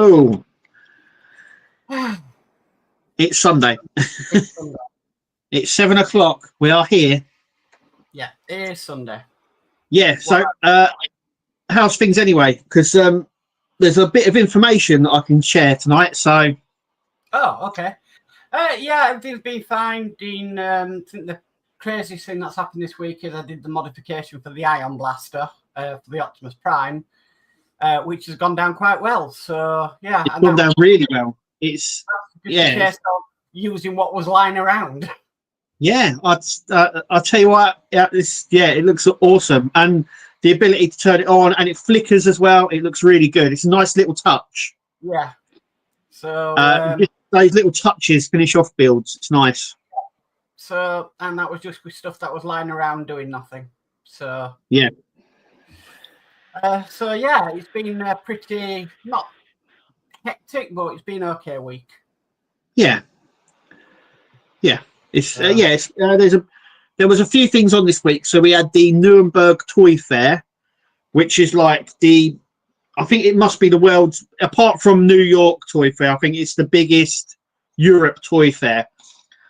Hello. It's Sunday. It's Sunday. It's 7 o'clock. We are here. Yeah, it is Sunday. Yeah. So, how's things anyway? Because there's a bit of information that I can share tonight. So. Oh, okay. Yeah, everything's been fine. Dean, I think the craziest thing that's happened this week is I did the modification for the Ion Blaster for the Optimus Prime, which has gone down quite well. So yeah, it's gone down really well. It's just a case of using what was lying around. Yeah, I'll tell you what. It looks awesome, and the ability to turn it on and it flickers as well. It looks really good. It's a nice little touch. Yeah. So just those little touches finish off builds. It's nice. So, and that was just with stuff that was lying around doing nothing. So yeah. So yeah, it's been pretty not hectic, but it's been okay week. Yeah. Yeah. It's there was a few things on this week. So we had the Nuremberg Toy Fair, which is like I think it must be the world's, apart from New York Toy Fair, I think it's the biggest Europe Toy Fair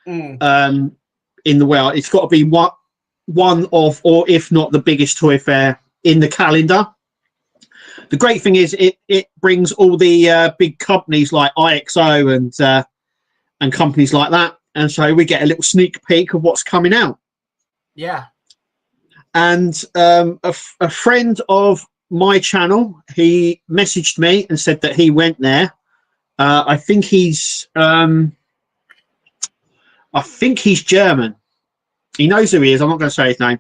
in the world. It's got to be one of, or if not the biggest toy fair in the calendar. The great thing is it brings all the big companies like IXO and companies like that. And so we get a little sneak peek of what's coming out. Yeah. And a friend of my channel, he messaged me and said that he went there. I think he's German. He knows who he is. I'm not going to say his name.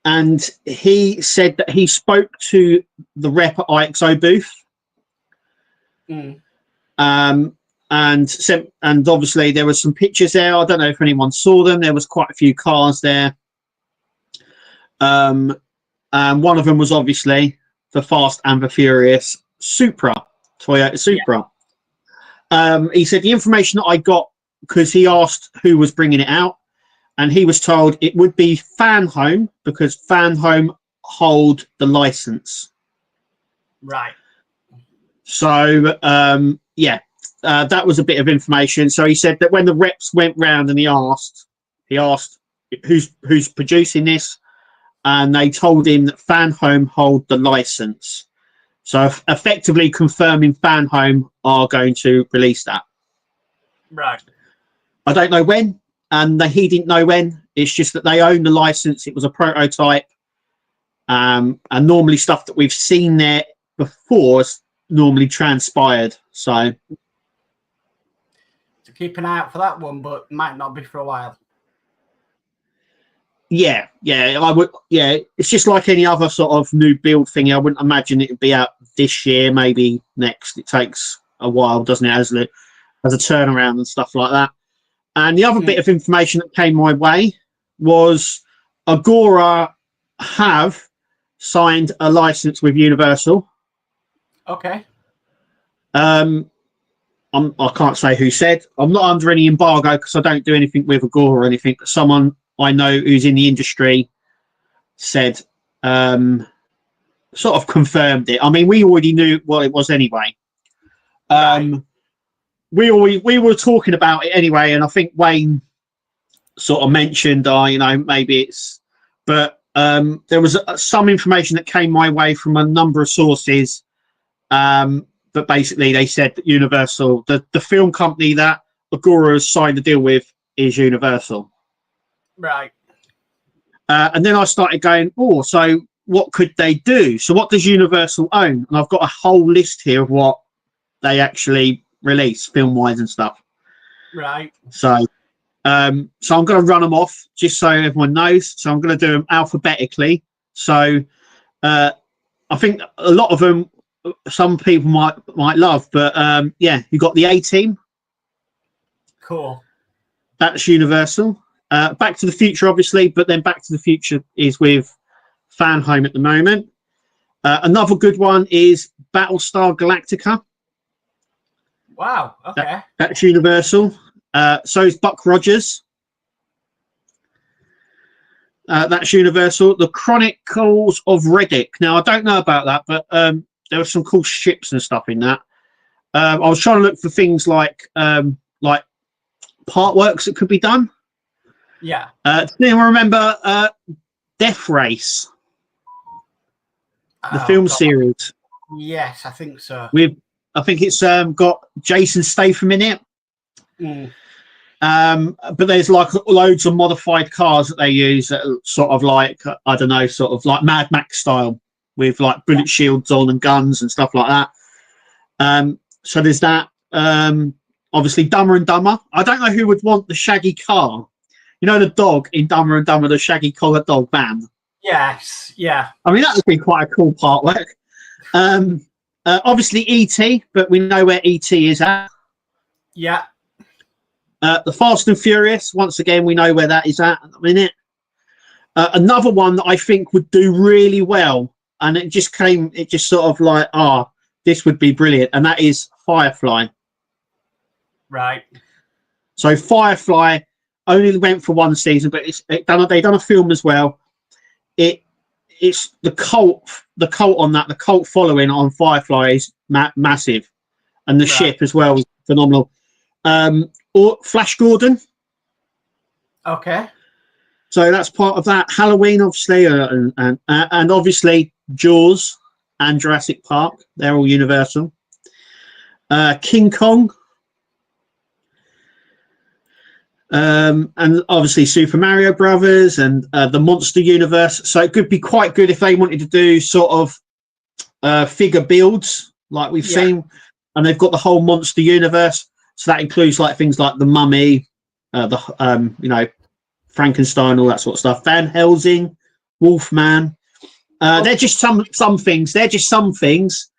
And he said that he spoke to the rep at IXO booth. And obviously there was some pictures there. I don't know if anyone saw them. There was quite a few cars there. And one of them was obviously the Fast and the Furious Supra, Toyota Supra. Yeah. He said the information that I got, because he asked who was bringing it out, and he was told it would be Fan Home, because Fan Home hold the license. Right. So, that was a bit of information. So he said that when the reps went round and he asked who's producing this, and they told him that Fan Home hold the license. So effectively confirming Fan Home are going to release that. Right. I don't know when, and he didn't know when. It's just that they own the license. It was a prototype, and normally stuff that we've seen there before is normally transpired. So keep an eye out for that one, but might not be for a while. Yeah, I would. Yeah, it's just like any other sort of new build thing. I wouldn't imagine it would be out this year, maybe next. It takes a while, doesn't it, as a turnaround and stuff like that. And the other bit of information that came my way was Agora have signed a license with Universal. Okay. I can't say who said. I'm not under any embargo because I don't do anything with Agora or anything. But someone I know who's in the industry said, sort of confirmed it. I mean, we already knew what it was anyway. Right. We were talking about it anyway, and I think Wayne sort of mentioned, maybe it's, but there was some information that came my way from a number of sources. But basically, they said that Universal, the film company that Agora has signed a deal with, is Universal. Right. And then I started going, so what could they do? So what does Universal own? And I've got a whole list here of what they actually release film-wise and stuff. Right. So I'm going to run them off just so everyone knows. So I'm going to do them alphabetically. So I think a lot of them, some people might love, but you got the A-Team. Cool. That's Universal. Back to the Future, obviously, but then Back to the Future is with Fan Home at the moment. Another good one is Battlestar Galactica. Wow. Okay. That's Universal. So is Buck Rogers. That's Universal. The Chronicles of Riddick. Now, I don't know about that, but there were some cool ships and stuff in that. I was trying to look for things like part works that could be done. Yeah. Do anyone remember Death Race, the film series? Yes, I think so. I think it's got Jason Statham in it. But there's like loads of modified cars that they use that are sort of like, I don't know, sort of like Mad Max style with like bullet shields on and guns and stuff like that. So there's that. Obviously Dumber and Dumber. I don't know who would want the shaggy car. You know, the dog in Dumber and Dumber, the shaggy collared dog van. Yes, yeah. I mean, that would be quite a cool partwork. Obviously E.T., but we know where E.T. is at. Yeah. The Fast and Furious, once again, we know where that is at the minute. Another one that I think would do really well, and it just sort of like, this would be brilliant, and that is Firefly. Right. So Firefly only went for one season, but they've done a film as well. It's the cult on that, the cult following on Firefly is massive, and the ship as well is phenomenal. Or Flash Gordon. Okay. So that's part of that. Halloween, obviously, and obviously Jaws and Jurassic Park. They're all Universal. King Kong. And obviously Super Mario Brothers and the Monster Universe. So it could be quite good if they wanted to do sort of figure builds like we've seen. And they've got the whole Monster Universe. So that includes like things like the Mummy, Frankenstein, all that sort of stuff. Van Helsing, Wolfman. They're just some things. They're just some things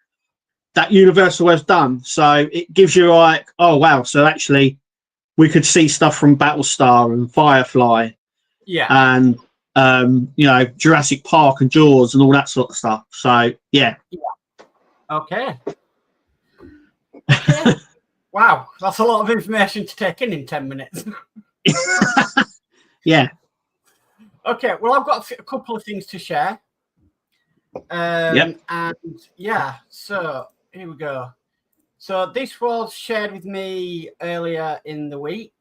that Universal has done. So it gives you like, oh wow. So actually, we could see stuff from Battlestar and Firefly, and Jurassic Park and Jaws and all that sort of stuff. So yeah. Okay. Wow, that's a lot of information to take in 10 minutes. Yeah. Okay, well, I've got a couple of things to share. And yeah, so here we go. So this was shared with me earlier in the week.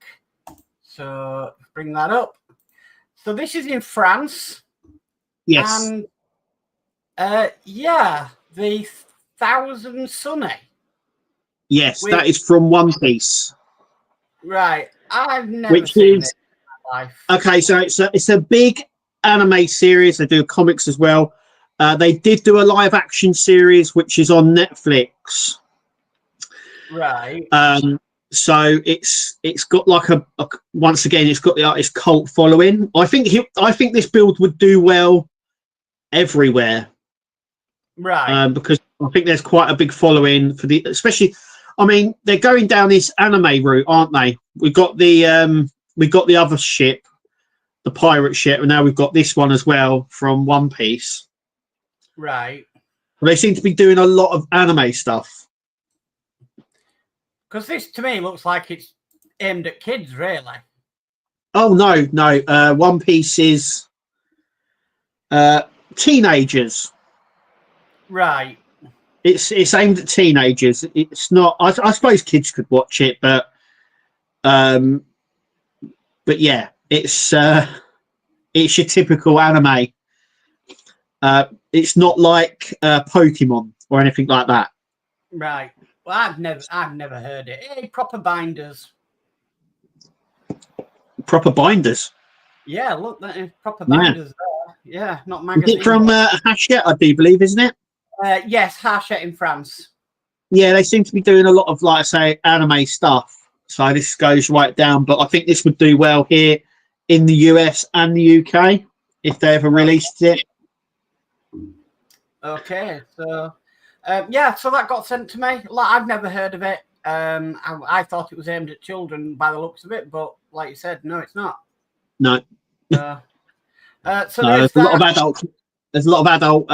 So bring that up. So this is in France. Yes. And the Thousand Sunny. Yes, that is from One Piece. Right. I've never seen it in my life. Okay, so it's a big anime series. They do comics as well. They did do a live action series which is on Netflix. Right. So it's got like once again it's got the artist cult following. I think this build would do well everywhere. Right. Because I think there's quite a big following for especially. I mean, they're going down this anime route, aren't they? We've got the other ship, the pirate ship, and now we've got this one as well from One Piece. Right. They seem to be doing a lot of anime stuff. Because this, to me, looks like it's aimed at kids, really. Oh, no. One Piece is teenagers. Right. It's aimed at teenagers. It's not. I suppose kids could watch it, but yeah, it's your typical anime. It's not like Pokemon or anything like that. Right. Well, I've never heard it. Hey, proper binders. Proper binders. Yeah, look, that is proper binders there. Yeah, not magazine. Is it from Hachette, I do believe, isn't it? Yes, Hachette in France. Yeah, they seem to be doing a lot of, like I say, anime stuff. So this goes right down. But I think this would do well here in the US and the UK if they ever released it. Okay, so so that got sent to me. Like, I've never heard of it. I thought it was aimed at children by the looks of it, but like you said, no, it's not. No. So there's a lot of adult. There's a lot of adult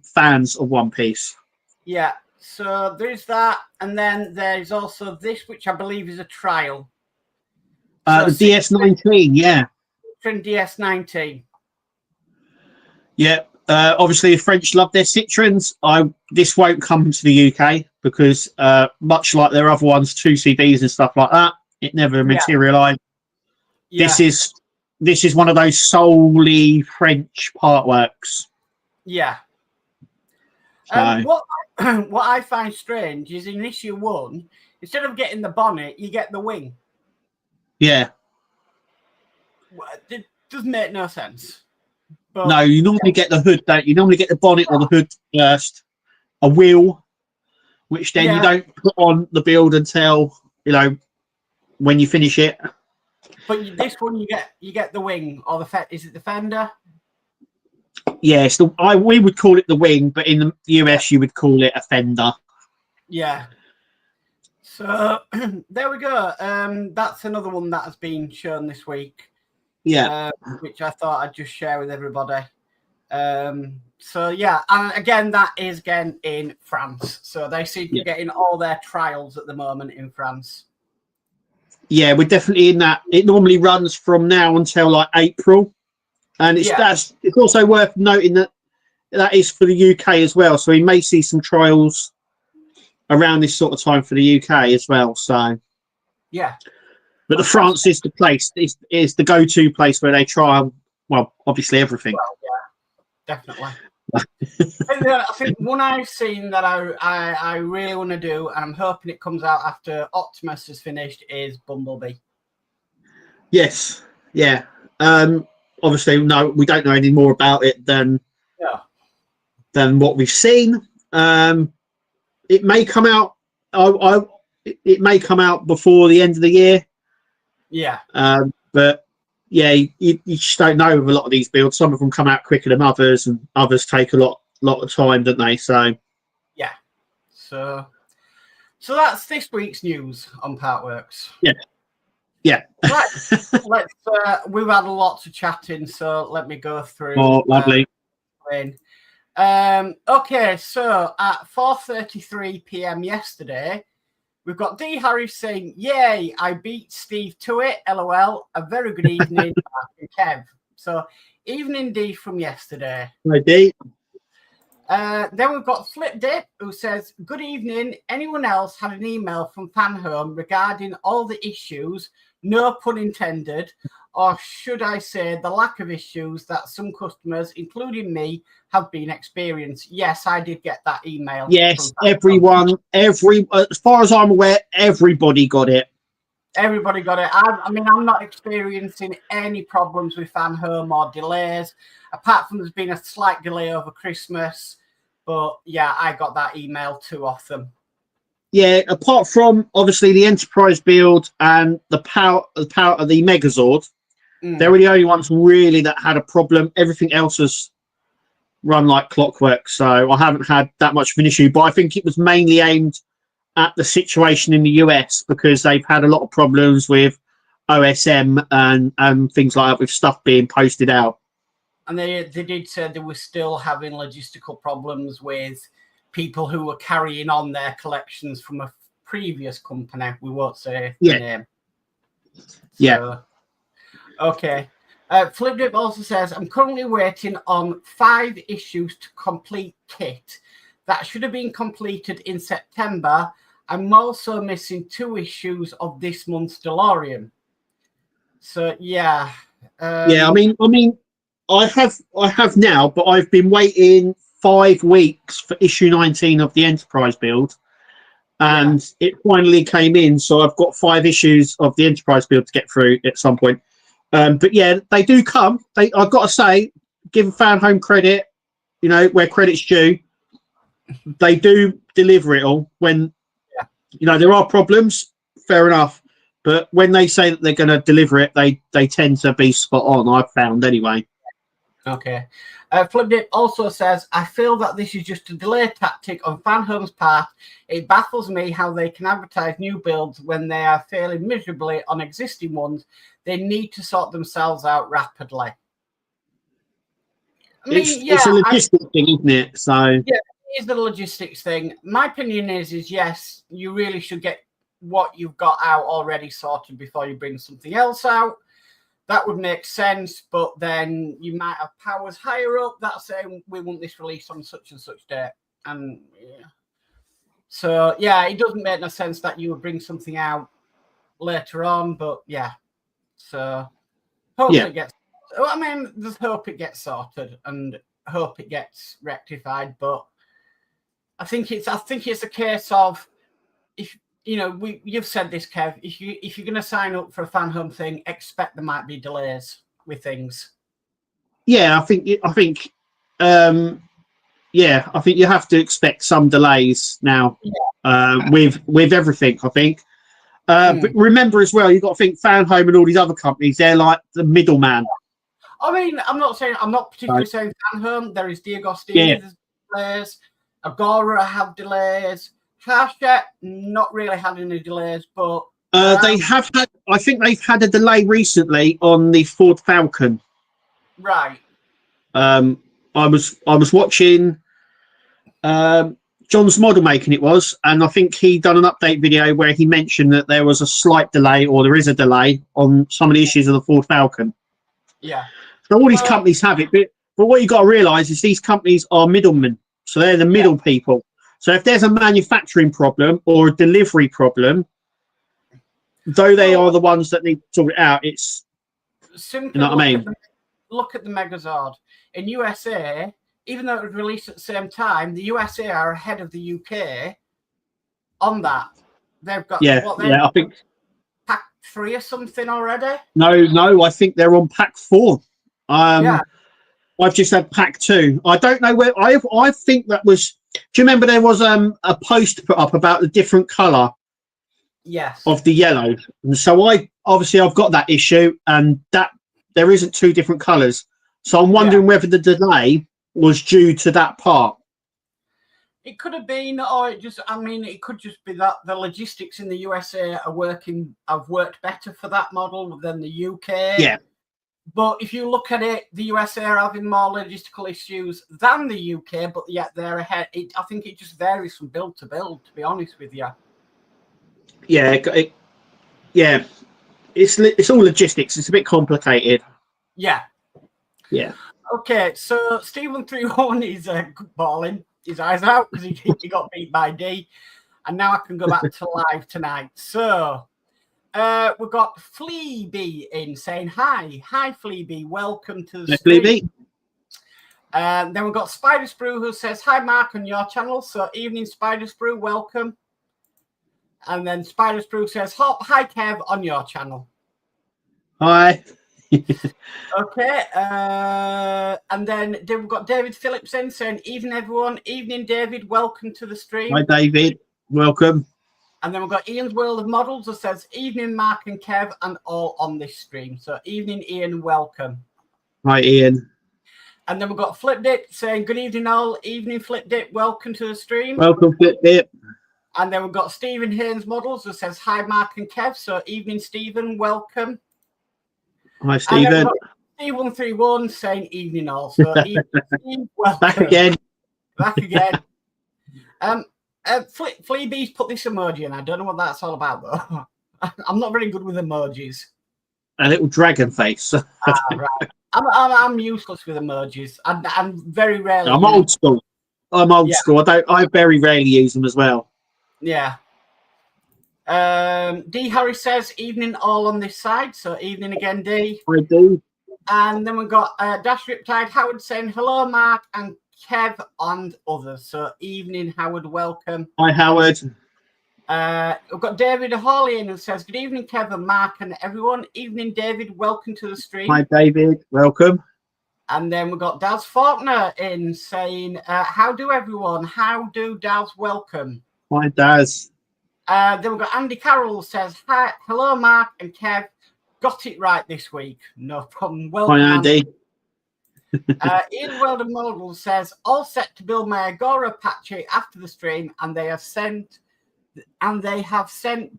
fans of One Piece. Yeah, so there's that, and then there's also this, which I believe is a trial. The DS19, yeah. From DS19. Yeah, Obviously, the French love their Citroens. This won't come to the UK because, much like their other ones, 2CVs and stuff like that, it never materialised. Yeah. This is one of those solely French Partworks. Yeah. So. What I find strange is in issue 1, instead of getting the bonnet, you get the wing. Yeah. It doesn't make no sense. But, no, you normally get the hood, don't you? You normally get the bonnet or the hood first, a wheel, which then you don't put on the build until, when you finish it. But this one, you get the wing or is it the fender? Yeah, we would call it the wing, but in the US you would call it a fender. Yeah. So there we go. That's another one that has been shown this week. Yeah. Which I thought I'd just share with everybody. So yeah, and again, that is again in France. So they seem to be getting all their trials at the moment in France. Yeah, we're definitely in that. It normally runs from now until like April. And it's also worth noting that is for the UK as well. So we may see some trials around this sort of time for the UK as well. So yeah, but the France is the place. Is the go-to place where they try. Well, obviously everything. Well, yeah, definitely. I think one I've seen that I really want to do, and I'm hoping it comes out after Optimus is finished, is Bumblebee. Yes. Yeah. Obviously, no, we don't know any more about it than what we've seen. It may come out. It may come out before the end of the year. Yeah. But yeah, you just don't know with a lot of these builds. Some of them come out quicker than others, and others take a lot of time, don't they? So yeah. So that's this week's news on Partworks. Yeah. Yeah. Let's. We've had a lot to chat in, so let me go through. Oh, lovely. Okay, so at 4:33 p.m. yesterday, we've got D. Harris saying, "Yay! I beat Steve to it. LOL. A very good evening, Kev." So evening D from yesterday. Hi D. Then we've got Flip Dip who says, "Good evening. Anyone else had an email from Fan Home regarding all the issues, no pun intended, or should I say the lack of issues that some customers, including me, have been experienced?" Yes, I did get that email. Yes, everyone, as far as I'm aware, everybody got it. Everybody got it. I'm not experiencing any problems with Fan Home or delays, apart from there's been a slight delay over Christmas. But yeah, I got that email too off them. Yeah, apart from obviously the Enterprise build and the power of the Megazord, they were the only ones really that had a problem. Everything else has run like clockwork, so I haven't had that much of an issue. But I think it was mainly aimed at the situation in the US because they've had a lot of problems with OSM and things like that with stuff being posted out. And they did say they were still having logistical problems with people who were carrying on their collections from a previous company. We won't say the name. So, okay. Flipdip also says, "I'm currently waiting on 5 issues to complete kit. That should have been completed in September. I'm also missing 2 issues of this month's DeLorean." So, yeah. I mean, I have now, but I've been waiting 5 weeks for issue 19 of the Enterprise build, and it finally came in. So I've got 5 issues of the Enterprise build to get through at some point. But yeah, they do come. I've got to say, give Fan Home credit, where credit's due. They do deliver it all. When there are problems, fair enough. But when they say that they're going to deliver it, they tend to be spot on. I've found anyway. Okay. Flipdip also says, "I feel that this is just a delay tactic on Fan Home's part. It baffles me how they can advertise new builds when they are failing miserably on existing ones. They need to sort themselves out rapidly." It's a logistics thing, isn't it? So yeah, it is the logistics thing. My opinion is yes, you really should get what you've got out already sorted before you bring something else out. that would make sense, but then you might have powers higher up that saying we want this released on such and such date. And yeah. So yeah, it doesn't make no sense that you would bring something out later on, but yeah. So hopefully it gets, I mean, there's hope it gets sorted and hope it gets rectified, but I think it's a case of, if you know, you've said this, Kev, if you're going to sign up for a fan home thing, expect there might be delays with things. Yeah, I think you have to expect some delays now with everything. I think, but remember as well, you've got to think fan home and all these other companies. They're like the middleman. I mean, I'm not particularly saying fan home. There is Diagostini's delays. Agora have delays. Hachette not really had any delays, but they have had. I think they've had a delay recently on the Ford Falcon. Right. I was watching John's model making and I think he done an update video where he mentioned that there was a slight delay, or there is a delay on some of the issues of the Ford Falcon. Yeah. So all these companies have it, but what you got to realise is these companies are middlemen, so they're the middle people. So if there's a manufacturing problem or a delivery problem, though they are the ones that need to sort it out, it's simply, you know what I mean? Look at the Megazord. In USA, even though it was released at the same time, the USA are ahead of the UK on that. They've got I think pack 3 or something already. No, I think they're on pack 4. I've just had pack 2. I don't know where I think that was. Do you remember there was a post put up about the different colour of the yellow? And so I've got that issue, and that there isn't 2 different colours. So I'm wondering whether the delay was due to that part. It could have been, or it could just be that the logistics in the USA have worked better for that model than the UK. Yeah. But if you look at it, the USA are having more logistical issues than the UK, but yet they're ahead. I think it just varies from build to build, to be honest with you. Yeah, it's all logistics. It's a bit complicated. Yeah. Yeah. Okay, so Stephen 3-1 is bawling his eyes out because he got beat by D, and now I can go back to live tonight. So we've got Fleabee in saying hi. Hi, Fleabee. Welcome to the stream. Fleabee. Then we've got Spider Sprue who says hi, Mark, on your channel. So evening, Spider Sprue. Welcome. And then Spider Sprue says hi, Kev, on your channel. Hi. Okay. And then we've got David Phillips in saying evening, everyone. Evening, David. Welcome to the stream. Hi, David. Welcome. And then we've got Ian's World of Models that says, evening, Mark and Kev, and all on this stream. So evening, Ian, welcome. Hi, Ian. And then we've got Flipdip saying, good evening, all. Evening, Flipdip, welcome to the stream. Welcome, Flipdip. And then we've got Stephen Haynes Models that says, hi, Mark and Kev. So evening, Stephen, welcome. Hi, Stephen. Steve131 saying, evening, all. So evening, Steve, welcome. Back again. Back again. Fleabee's put this emoji in. I don't know what that's all about, though. I'm not very good with emojis. A little dragon face. Right. I'm useless with emojis. I'm very rarely. I'm old school. School. I very rarely use them as well. Yeah. D Harry says evening all on this side. So evening again, D. I do. And then we've got Dash Riptide Howard saying hello, Mark and Kev and others. So evening, Howard, welcome. Hi, Howard. We've got David Hawley in who says good evening, Kev and Mark and everyone. Evening, David, welcome to the stream. Hi, David, welcome. And then we've got Daz Faulkner in saying how do everyone? How do Daz? Welcome. Hi, Daz. Then we've got Andy Carroll says hi, hello, Mark and Kev. Got it right this week. No problem. Welcome. Hi, Andy. Ian World of Models says all set to build my Agora patchy after the stream, and they have sent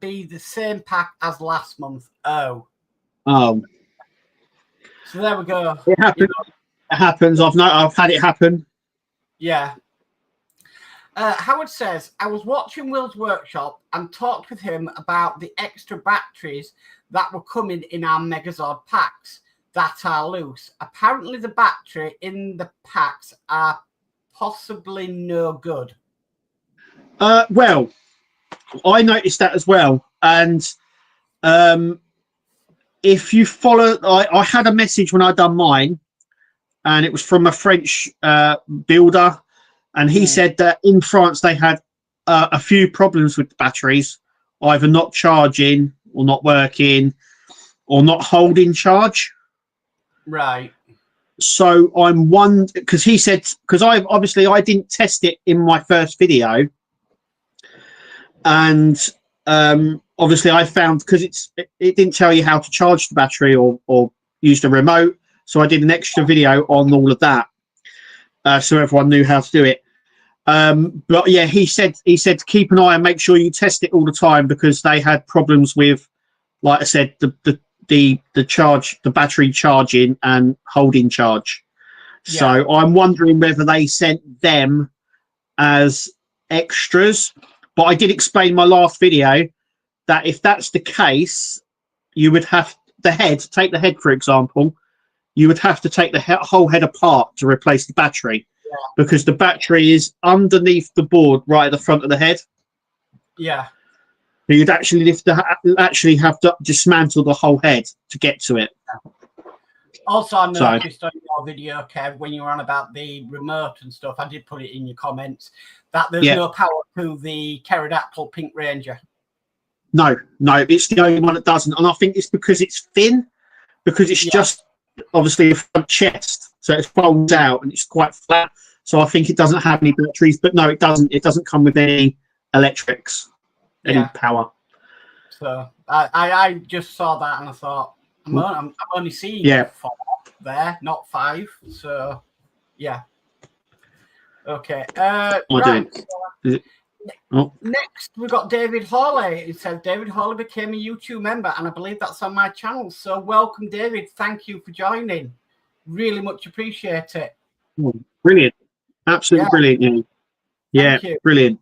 me the same pack as last month. Oh. So there we go. It happens. It happens. I've had it happen. Yeah. Howard says, I was watching Will's workshop and talked with him about the extra batteries that were coming in our Megazord packs that are loose. Apparently, the battery in the packs are possibly no good. Well, I noticed that as well. And if you follow, I had a message when I done mine, and it was from a French builder. And he said that in France, they had a few problems with the batteries, either not charging or not working or not holding charge. Right. So I'm one, because he said, because I didn't test it in my first video. And obviously I found, because it didn't tell you how to charge the battery or use the remote. So I did an extra video on all of that. So everyone knew how to do it. But yeah, he said to keep an eye and make sure you test it all the time, because they had problems with, like I said, the battery charging and holding charge. Yeah. So I'm wondering whether they sent them as extras. But I did explain in my last video that if that's the case, you would have take the head, for example, you would have to take the whole head apart to replace the battery. Yeah. Because the battery is underneath the board right at the front of the head. Yeah. So you'd actually have to dismantle the whole head to get to it. Also, I noticed on your video, Kev, when you were on about the remote and stuff, I did put it in your comments, that there's no power to the pterodactyl Pink Ranger. No, it's the only one that doesn't. And I think it's because it's thin, because it's just obviously a front chest. So it folds out and it's quite flat. So I think it doesn't have any batteries. But no, it doesn't. It doesn't come with any electrics, any power. So I just saw that and I thought, I'm only seeing 4 there, not 5. So, yeah. Okay. Next, we've got David Hawley. It says, David Hawley became a YouTube member, and I believe that's on my channel. So, welcome, David. Thank you for joining. Really much appreciate it. Oh, brilliant. Absolutely brilliant. Yeah, brilliant.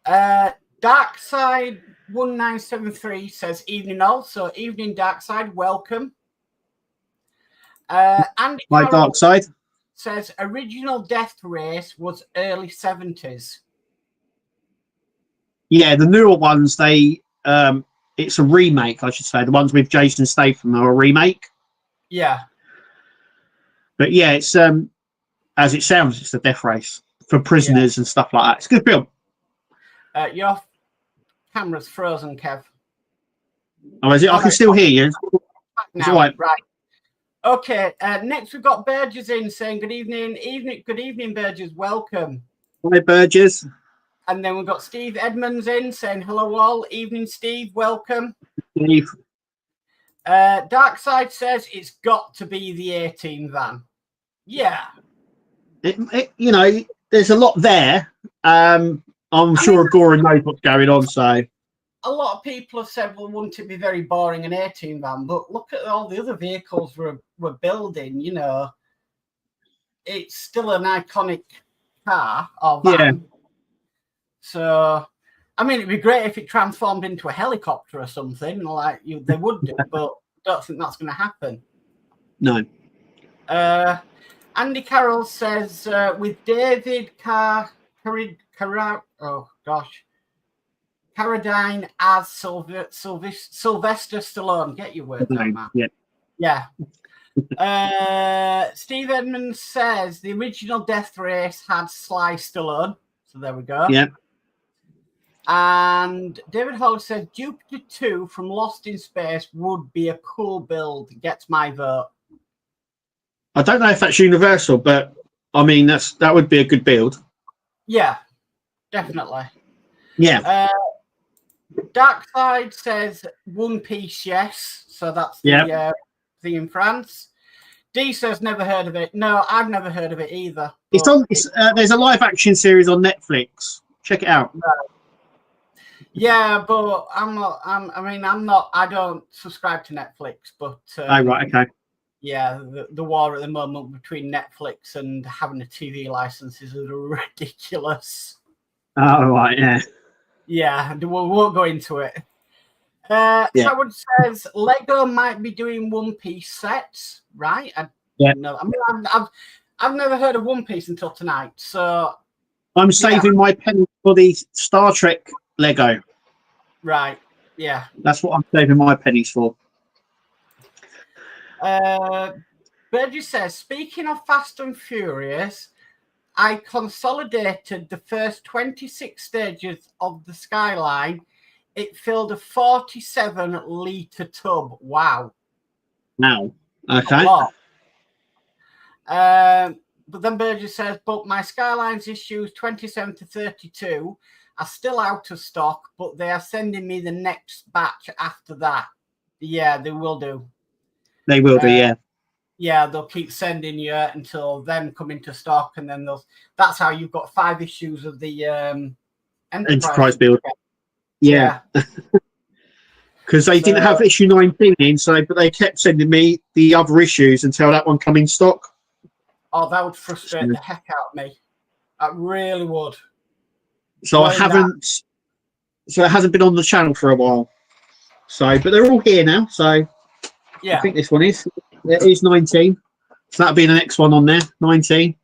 Darkside 1973 says, evening all. So, evening, Darkside. Welcome. Andy My Darkside says, original Death Race was early 70s. Yeah, the newer ones, it's a remake, I should say. The ones with Jason Statham are a remake. Yeah. But yeah, it's as it sounds, it's a death race for prisoners and stuff like that. It's a good film. Your camera's frozen, Kev. Oh, is it? I can still hear you. It's all right. Right. Okay. Next, we've got Burgess in saying good evening. Good evening, Burgess. Welcome. Hi, Burgess. And then we've got Steve Edmonds in saying hello all. Evening, Steve. Welcome. Steve. Darkside says it's got to be the 18 van. Yeah. There's a lot there. I'm sure Goran knows what's going on. So a lot of people have said, well, wouldn't it be very boring, an 18 van? But look at all the other vehicles we're building. It's still an iconic car or van. Yeah. So, I mean, it'd be great if it transformed into a helicopter or something like they would do, but I don't think that's going to happen. No. Andy Carroll says, with David Carradine as Sylvester Stallone. Get your words out, man. Yeah. Steve Edmonds says the original Death Race had Sly Stallone. So there we go. Yeah. And David Hall says Jupiter 2 from Lost in Space would be a cool build. Gets my vote. I don't know if that's universal, but I mean that would be a good build. Yeah, definitely. Yeah. Darkside says One Piece, yes. So that's the thing in France. D says never heard of it. No, I've never heard of it either. There's a live action series on Netflix. Check it out. No. Yeah, but I don't subscribe to Netflix, but oh, right, okay. Yeah, the war at the moment between Netflix and having a TV license is ridiculous. Oh, right, yeah. Yeah, we won't go into it. Howard says Lego might be doing One Piece sets, right? No, I mean, I've never heard of One Piece until tonight, so I'm saving my penny for the Star Trek Lego. Right, yeah. That's what I'm saving my pennies for. Burgess says, speaking of Fast and Furious, I consolidated the first 26 stages of the Skyline. It filled a 47-litre tub. Wow. Now, okay. But then Burgess says, but my Skylines issues 27 to 32 are still out of stock, but they are sending me the next batch after that. Yeah, they will do. They will do, yeah. Yeah, they'll keep sending you until them come into stock, and then that's how you've got 5 issues of the Enterprise build. Yeah. Because they didn't have issue 19 in, but they kept sending me the other issues until that one come in stock. Oh, that would frustrate the heck out of me. That really would. So it hasn't been on the channel for a while. So, but they're all here now. So yeah, I think this one is. It is 19. So that'll be the next one on there. 19.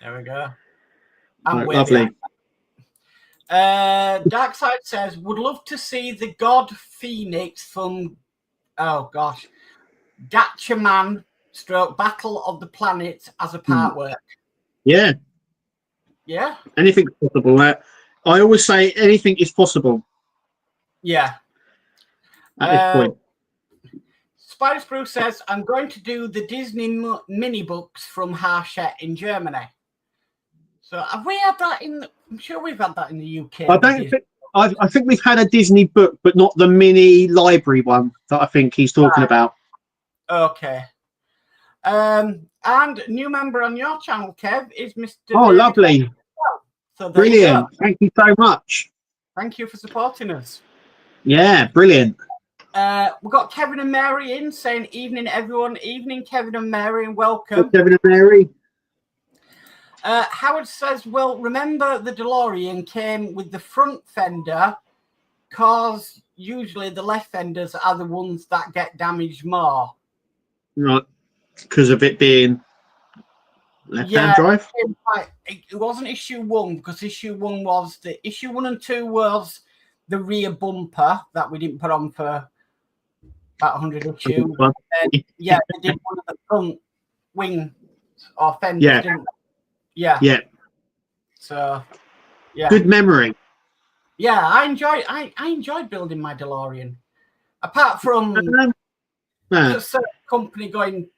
There we go. Lovely. Darkside says, would love to see the God Phoenix from, Gatchaman / Battle of the Planets as a Partwork. Yeah. Yeah. Anything's possible. I always say anything is possible. Yeah. At this point. Spider Spruce says, I'm going to do the Disney mini books from Hachette in Germany. So have we had that I'm sure we've had that in the UK. I think we've had a Disney book, but not the mini library one that I think he's talking about. Okay. And new member on your channel, Kev, is Mr. Oh, David lovely. So brilliant. Thank you so much. Thank you for supporting us. Yeah, brilliant. We've got Kevin and Mary in saying, evening, everyone. Evening, Kevin and Mary, and welcome. Hey, Kevin and Mary. Howard says, well, remember the DeLorean came with the front fender because usually the left fenders are the ones that get damaged more. Right, because of it being left-hand drive? It wasn't issue 1 because issue 1 was issue 1 and 2 was the rear bumper that we didn't put on for about 100 issues. They did one of the front wing or fenders, didn't they? Yeah. So, yeah. Good memory. Yeah, I enjoyed building my DeLorean. Apart from a certain company going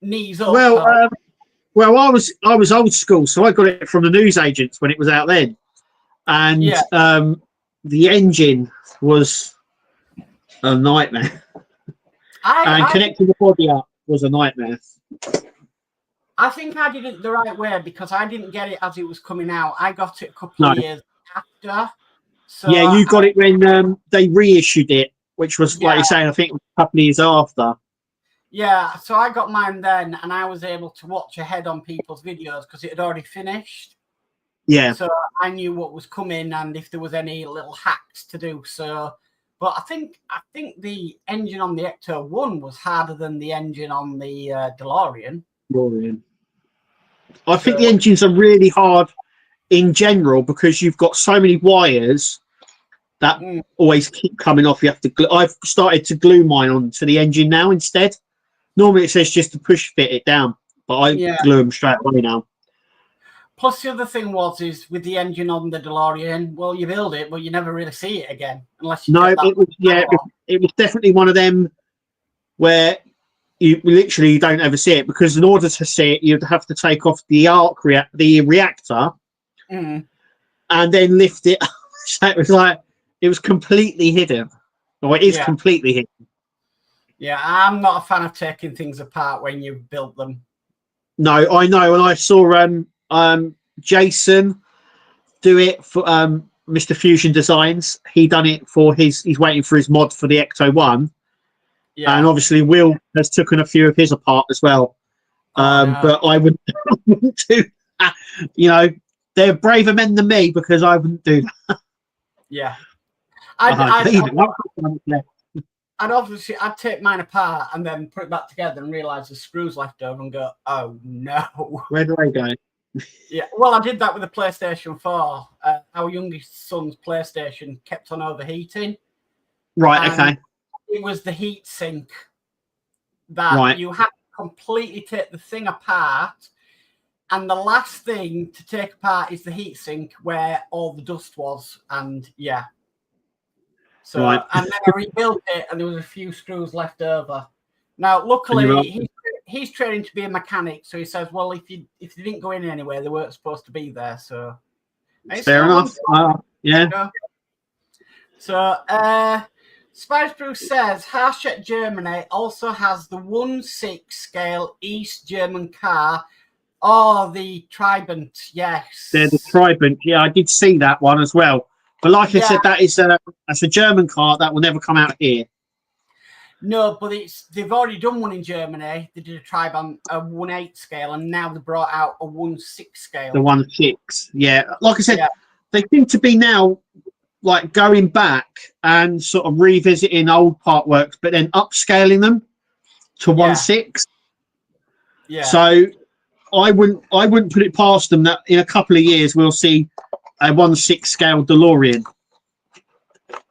knees up. Well, I was old school, so I got it from the newsagents when it was out then, and the engine was a nightmare, and connecting the body up was a nightmare. I think I did it the right way because I didn't get it as it was coming out. I got it a couple of years after. So yeah, you got it when they reissued it, which was, like you're saying, I think a couple of years after. Yeah, so I got mine then, and I was able to watch ahead on people's videos because it had already finished. Yeah. So I knew what was coming and if there was any little hacks to do. So, but I think the engine on the Ecto 1 was harder than the engine on the DeLorean. I think the engines are really hard in general because you've got so many wires that always keep coming off. You have to I've started to glue mine onto the engine now instead. Normally it says just to push fit it down, but I glue them straight away now. Plus the other thing is with the engine on the DeLorean, well, you build it, but you never really see it again unless you it was definitely one of them where you literally don't ever see it because in order to see it, you'd have to take off the reactor and then lift it. So it was completely hidden. Or it is completely hidden. Yeah, I'm not a fan of taking things apart when you've built them. No, I know. And I saw Jason do it for Mr. Fusion Designs. He done it for he's waiting for his mod for the Ecto 1. Yeah. And obviously Will has taken a few of his apart as well. But I wouldn't do that, they're braver men than me because I wouldn't do that. Yeah. I'd obviously take mine apart and then put it back together and realise the screws left over and go, oh no. Where do I go? Yeah, well, I did that with the PlayStation 4. Our youngest son's PlayStation kept on overheating. Right, okay. It was the heat sink that you had to completely take the thing apart. And the last thing to take apart is the heat sink where all the dust was. And yeah. So, and then I rebuilt it, and there was a few screws left over. Now, luckily, he's training to be a mechanic, so he says, "Well, if they didn't go in anywhere, they weren't supposed to be there." So, fair enough. Yeah. So, Spice Bruce says Harshett Germany also has the 1/6 scale East German car. Oh, the Tribant, yes. They're the Tribant. Yeah, I did see that one as well. But like I said, that's a German car that will never come out here. No, but they've already done one in Germany. They did a Tribant, a 1/8 scale, and now they brought out a 1/6 scale. The 1/6, yeah. Like I said, they seem to be now like going back and sort of revisiting old Partworks, but then upscaling them to 1/6. Yeah. So I wouldn't put it past them that in a couple of years we'll see a 1/6 scale DeLorean.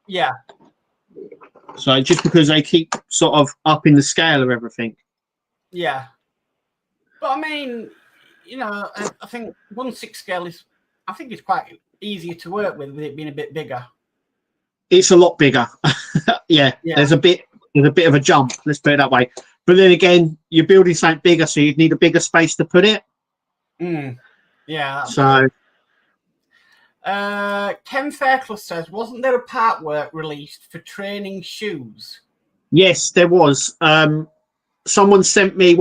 Yeah. So just because they keep sort of up in the scale of everything. Yeah. But I mean, you know, I think 1/6 scale is quite easier to work with it being a bit bigger. It's a lot bigger. yeah. There's a bit of a jump, let's put it that way. But then again, you're building something bigger, so you'd need a bigger space to put it. Yeah. So Ken Fairclough says, wasn't there a Partwork released for training shoes? Yes, there was. Someone sent me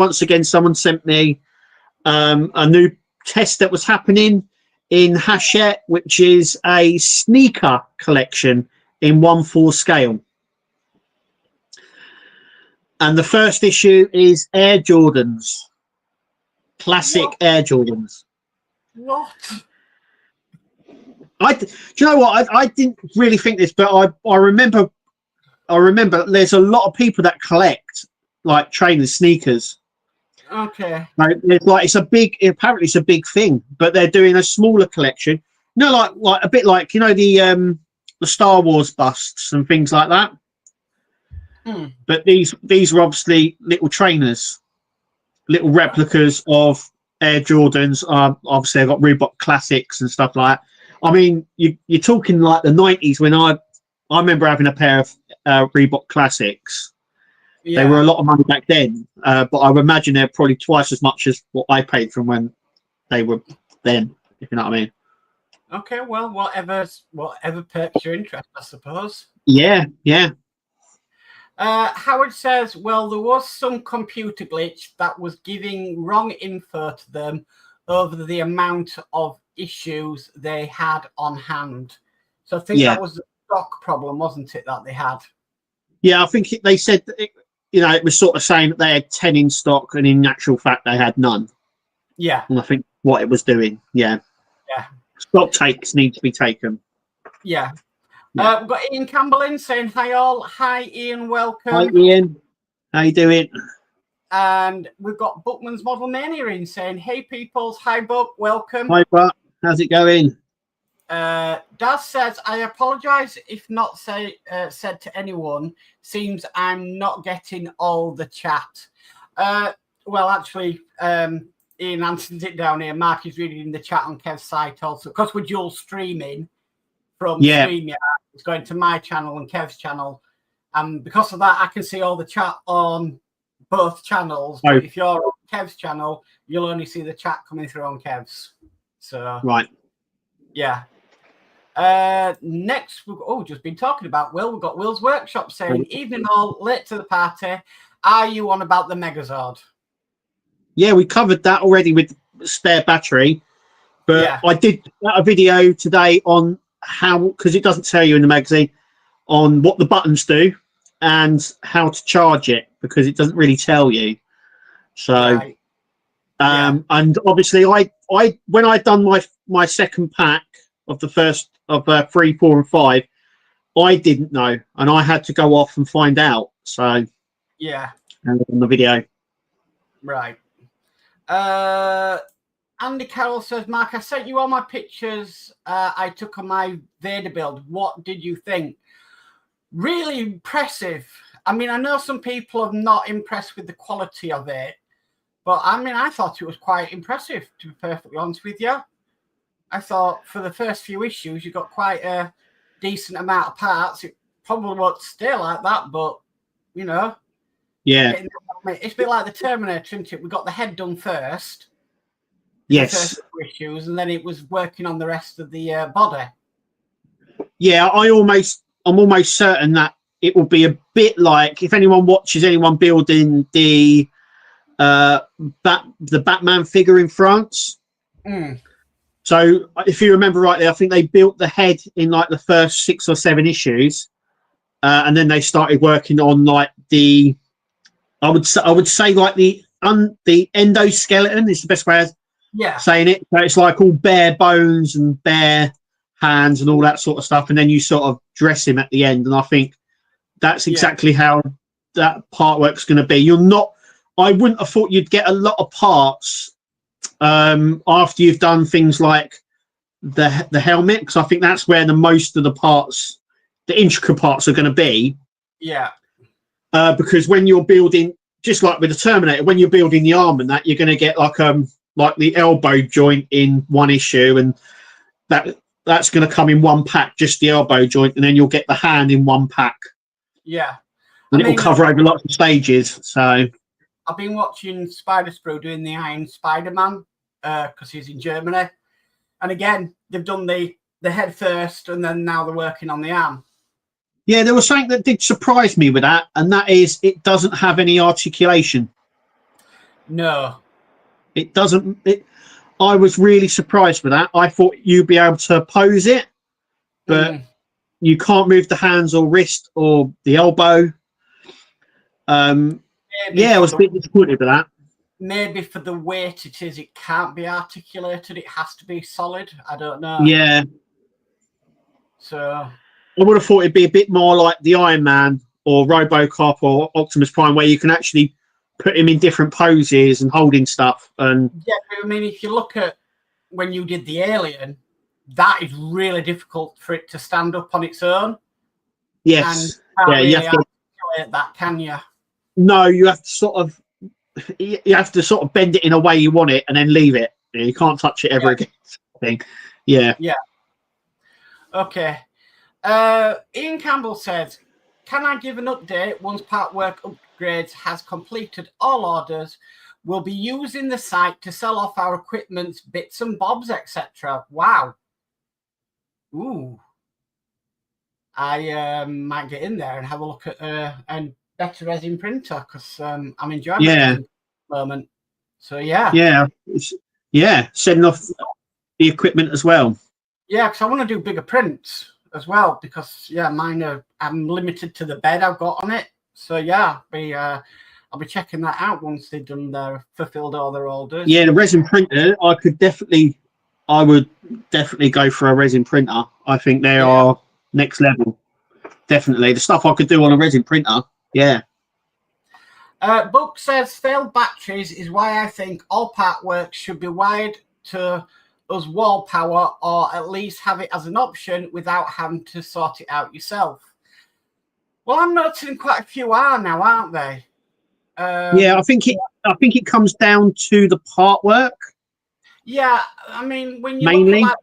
a new test that was happening in Hachette, which is a sneaker collection in 1/4 scale. And the first issue is Air Jordans. Classic Air Jordans. What? Do you know what? I didn't really think this, but I remember there's a lot of people that collect like trainers sneakers. Okay. Like apparently it's a big thing, but they're doing a smaller collection. No, like a bit like, you know, the Star Wars busts and things like that. But these are obviously little trainers, little replicas of Air Jordans. Obviously, I've got Reebok Classics and stuff like that. I mean, you're talking like the 90s when I remember having a pair of Reebok Classics. Yeah. They were a lot of money back then, but I would imagine they're probably twice as much as what I paid from when they were then, if you know what I mean. Okay, well, whatever perks your interest, I suppose. Yeah, yeah. Howard says, well, there was some computer glitch that was giving wrong info to them over the amount of issues they had on hand. So I think that was the stock problem, wasn't it, that they had? Yeah, I think they said, it was sort of saying that they had 10 in stock, and in actual fact, they had none. Yeah. And I think what it was doing, Yeah. Stock takes need to be taken. Yeah. We've got Ian Campbell in saying hi all. Hi Ian, welcome. Hi Ian, how you doing? And we've got Bookman's Model Mania in saying, hey peoples, hi Book, welcome. Hi Buck, how's it going? Daz says, I apologise if not said to anyone. Seems I'm not getting all the chat. Well, actually, Ian answers it down here. Mark is reading in the chat on Kev's site also, because we're dual streaming from StreamYard. It's going to my channel and Kev's channel. And because of that, I can see all the chat on both channels. But if you're on Kev's channel, you'll only see the chat coming through on Kev's. So, yeah. Next, we've just been talking about Will. We've got Will's Workshop saying, evening all, late to the party. Are you on about the Megazord? Yeah, we covered that already with spare battery. But I did a video today on how, because it doesn't tell you in the magazine, on what the buttons do and how to charge it, because it doesn't really tell you. So, and obviously I when I'd done my second pack of the first of 3, 4, and 5, I didn't know, and I had to go off and find out. So yeah, on the video, right. Andy Carroll says, Mark, I sent you all my pictures I took on my Vader build. What did you think? Really impressive. I mean, I know some people are not impressed with the quality of it, but I mean, I thought it was quite impressive, to be perfectly honest with you. I thought for the first few issues, you got quite a decent amount of parts. It probably won't stay like that, but, you know. yeah. It's a bit like the Terminator, isn't it? We got the head done first. Yes. The first few issues, and then it was working on the rest of the body. Yeah, I'm almost certain that it will be a bit like, if anyone watches anyone building the Batman figure in France. So if you remember rightly, I think they built the head in like the first 6 or 7 issues, and then they started working on like I would say like the endoskeleton is the best way of saying it. So it's like all bare bones and bare hands and all that sort of stuff, and then you sort of dress him at the end. And I think that's exactly how that Partwork's going to be. I wouldn't have thought you'd get a lot of parts after you've done things like the helmet, because I think that's where the most of the parts, the intricate parts, are going to be. Yeah. Because when you're building, just like with the Terminator, when you're building the arm and that, you're going to get like the elbow joint in one issue, and that's going to come in one pack, just the elbow joint, and then you'll get the hand in one pack. Yeah. And it'll cover over lots of stages. So I've been watching Spider Sprue doing the Iron Spider-Man because he's in Germany. And again, they've done the head first, and then now they're working on the arm. Yeah, there was something that did surprise me with that, and that is it doesn't have any articulation. No. It doesn't. I was really surprised with that. I thought you'd be able to pose it, but you can't move the hands or wrist or the elbow. I was a bit disappointed with that. Maybe for the weight it is, it can't be articulated. It has to be solid. I don't know. Yeah. So I would have thought it'd be a bit more like the Iron Man or RoboCop or Optimus Prime, where you can actually put him in different poses and holding stuff. And yeah, I mean, if you look at when you did the Alien, that is really difficult for it to stand up on its own. Yes. And you have to articulate that, can you? No, you have to sort of bend it in a way you want it, and then leave it. You can't touch it ever again. I think. Yeah. Yeah. Okay. Ian Campbell says, "Can I give an update once Partwork Upgrades has completed all orders? We'll be using the site to sell off our equipment, bits and bobs, etc." Wow. Ooh. I might get in there and have a look at a better resin printer, because I'm enjoying it at the moment. So yeah. Sending off the equipment as well. Yeah, because I want to do bigger prints as well, because mine I'm limited to the bed I've got on it. So I'll be checking that out once they've done fulfilled all their orders. Yeah, the resin printer, I would definitely go for a resin printer. I think they are next level. Definitely. The stuff I could do on a resin printer. Yeah. Book says failed batteries is why I think all Partwork should be wired to us wall power, or at least have it as an option without having to sort it out yourself. Well, I'm noticing quite a few are now, aren't they? I think it comes down to the Partwork. Yeah, I mean, when you mainly look at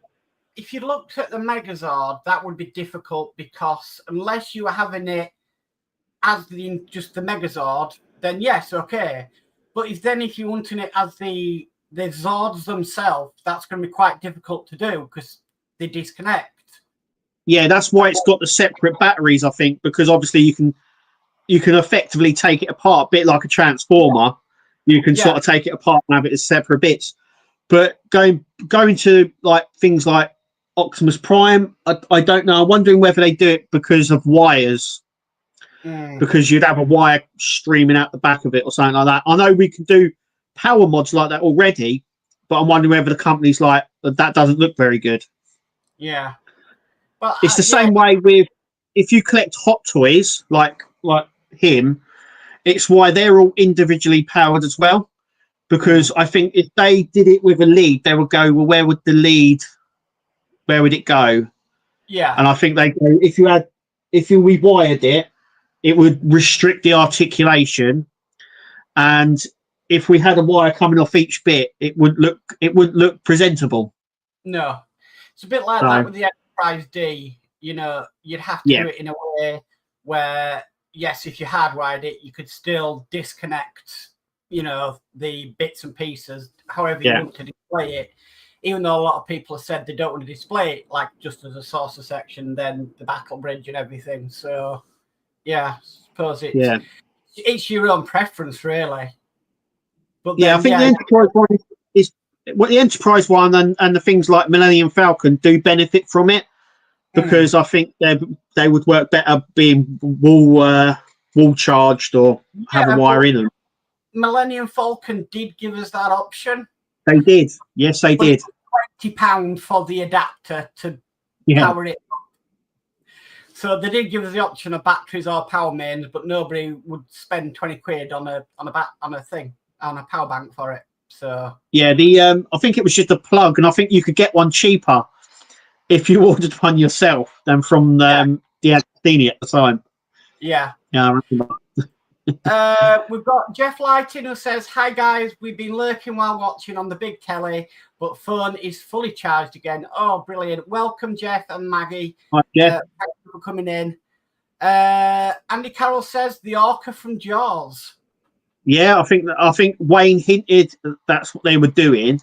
if you looked at the Megazord, that would be difficult, because unless you are having it as just the Megazord, then yes, okay. But if you're wanting it as the Zords themselves, that's going to be quite difficult to do because they disconnect. Yeah, that's why it's got the separate batteries, I think, because obviously you can effectively take it apart, a bit like a transformer. You can sort of take it apart and have it as separate bits. But going to like things like Optimus Prime, I don't know. I'm wondering whether they do it because of wires. Because you'd have a wire streaming out the back of it or something like that. I know we can do power mods like that already, but I'm wondering whether the company's like, that doesn't look very good. Yeah. But It's the same way with, if you collect Hot Toys, like him, it's why they're all individually powered as well. Because I think if they did it with a lead, they would go, well, where would it go? Yeah. And I think they go, if you rewired it, it would restrict the articulation. And if we had a wire coming off each bit, it wouldn't look presentable. No. It's a bit like that with the Enterprise D. You know, you'd have to do it in a way where, yes, if you hardwired it, you could still disconnect, you know, the bits and pieces, however you want to display it. Even though a lot of people have said they don't want to display it, like just as a saucer section, then the battle bridge and everything. So, yeah, I suppose it's your own preference, really. But then, I think the Enterprise one is what the Enterprise one and the things like Millennium Falcon do benefit from it, because I think they would work better being wall charged or have a wire in them. Millennium Falcon did give us that option. They did. Yes, they did. £20 for the adapter to power it up. So they did give us the option of batteries or power mains, but nobody would spend 20 quid on a power bank for it. So I think it was just a plug, and I think you could get one cheaper if you ordered one yourself than from the Agostini at the time. Yeah. Yeah, I remember. We've got Jeff Lighting who says, "Hi guys, we've been lurking while watching on the big telly, but phone is fully charged again." Oh, brilliant! Welcome, Jeff and Maggie. Hi, Jeff. Thank you for coming in. Andy Carroll says the Orca from Jaws. Yeah, I think Wayne hinted that's what they were doing.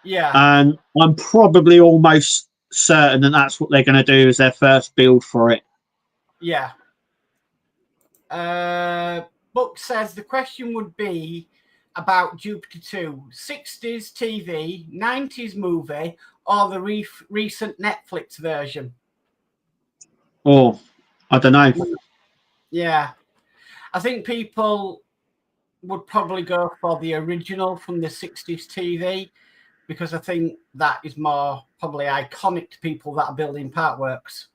Yeah, and I'm probably almost certain that that's what they're going to do as their first build for it. Yeah. Book says the question would be about Jupiter 2, 60s TV, 90s movie, or the recent Netflix version. Oh, I don't know. Yeah. I think people would probably go for the original from the 60s TV, because I think that is more probably iconic to people that are building Partworks.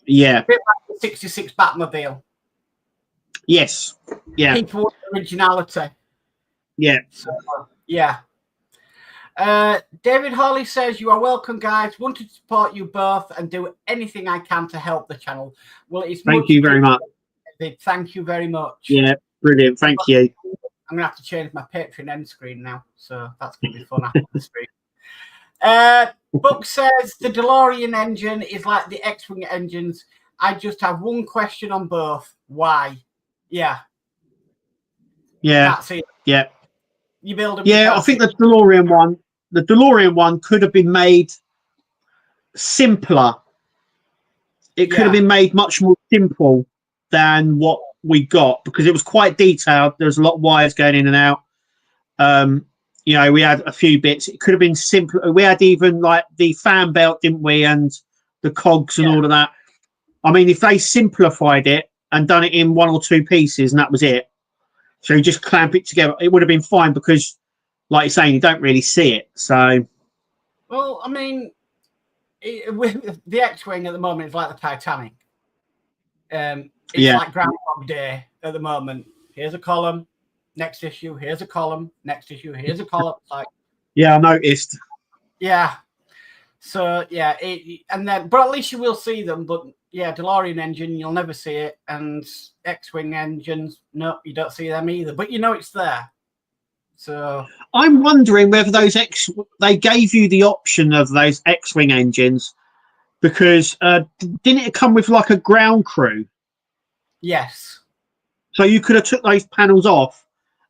Yeah. A bit like the 66 Batmobile. Yes. Yeah. People with originality. Yeah. So, yeah. David Hawley says, "You are welcome, guys. Wanted to support you both and do anything I can to help the channel." Well, it's thank you very much. David, thank you very much. Yeah, brilliant. Thank you. I'm gonna have to change my Patreon end screen now, so that's gonna be fun after the stream. Book says the DeLorean engine is like the X-Wing engines. I just have one question on both. Why? Yeah. That's it. Yeah. You build them. Yeah, I think the DeLorean one could have been made simpler. It could have been made much more simple than what we got, because it was quite detailed. There's a lot of wires going in and out. You know, we had a few bits. It could have been simpler. We had even like the fan belt, didn't we? And the cogs and all of that. I mean, if they simplified it and done it in one or two pieces and that was it, so you just clamp it together, it would have been fine, because like you're saying, you don't really see it. So, well, I mean, with the X-Wing at the moment is like the Titanic. It's like Groundhog Day at the moment. Here's a column, next issue. Here's a column, next issue. Here's a column. Like, yeah, I noticed. Yeah. So yeah, but at least you will see them. But yeah, DeLorean engine, you'll never see it, and X-Wing engines, no, you don't see them either. But you know it's there. So I'm wondering whether they gave you the option of those X-Wing engines, because didn't it come with like a ground crew? Yes. So you could have took those panels off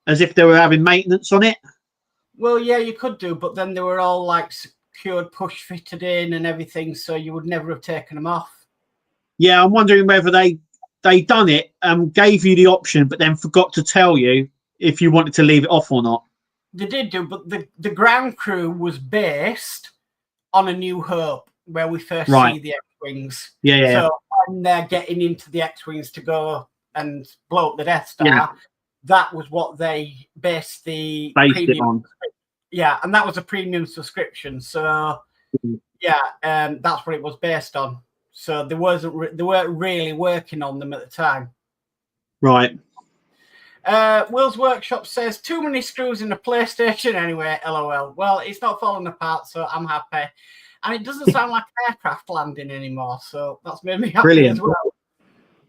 as if they were having maintenance on it. Well, yeah, you could do, but then they were all like secured, push fitted in and everything, so you would never have taken them off. Yeah, I'm wondering whether they done it and gave you the option, but then forgot to tell you if you wanted to leave it off or not. They did do, but the ground crew was based on A New Hope, where we first see the X-Wings. Yeah. So when they're getting into the X-Wings to go and blow up the Death Star, that was what they based it on. Yeah, and that was a premium subscription. So yeah, that's what it was based on. So they weren't really working on them at the time. Right. Will's Workshop says too many screws in the PlayStation anyway. LOL. Well, it's not falling apart, so I'm happy. And it doesn't sound like aircraft landing anymore, so that's made me happy Brilliant. as well.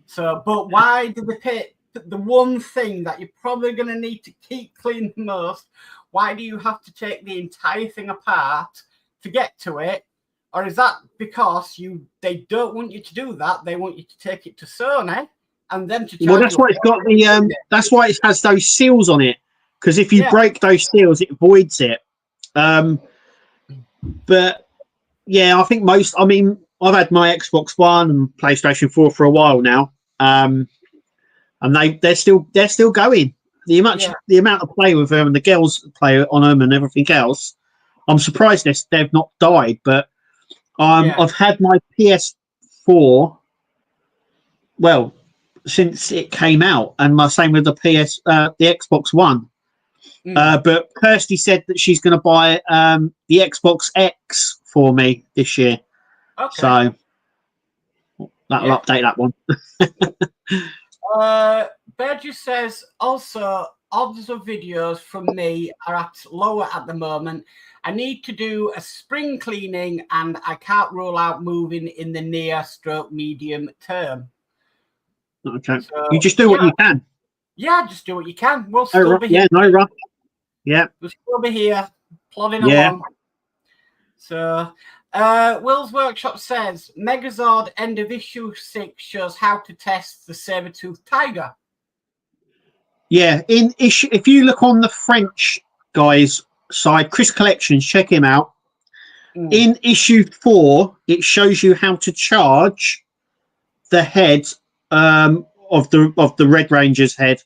So, but why did they pick the one thing that you're probably going to need to keep clean the most? Why do you have to take the entire thing apart to get to it? Or is that because they don't want you to do that? They want you to take it to Sony and then to charge. Well, that's why it's got the that's why it has those seals on it, because if you break those seals, it voids it. But yeah, I think I mean, I've had my Xbox One and PlayStation 4 for a while now, and they're still going. The amount of play with them and the girls play on them and everything else, I'm surprised they've not died. But I've had my PS4, well, since it came out, and my same with the Xbox One. But Kirsty said that she's going to buy the Xbox X for me this year. Okay. So that'll update that one. Burgess says also odds of videos from me are at lower at the moment. I need to do a spring cleaning and I can't rule out moving in the near stroke medium term. Okay. So, you just do what you can. Yeah, just do what you can. We'll still be here. Yeah, no rush. Yeah. We'll still be here, plodding along. So Will's Workshop says Megazord end of issue 6 shows how to test the saber-toothed tiger. Yeah, if you look on the French guy's side, Chris Collections, check him out. In issue 4, it shows you how to charge the head of the Red Ranger's head,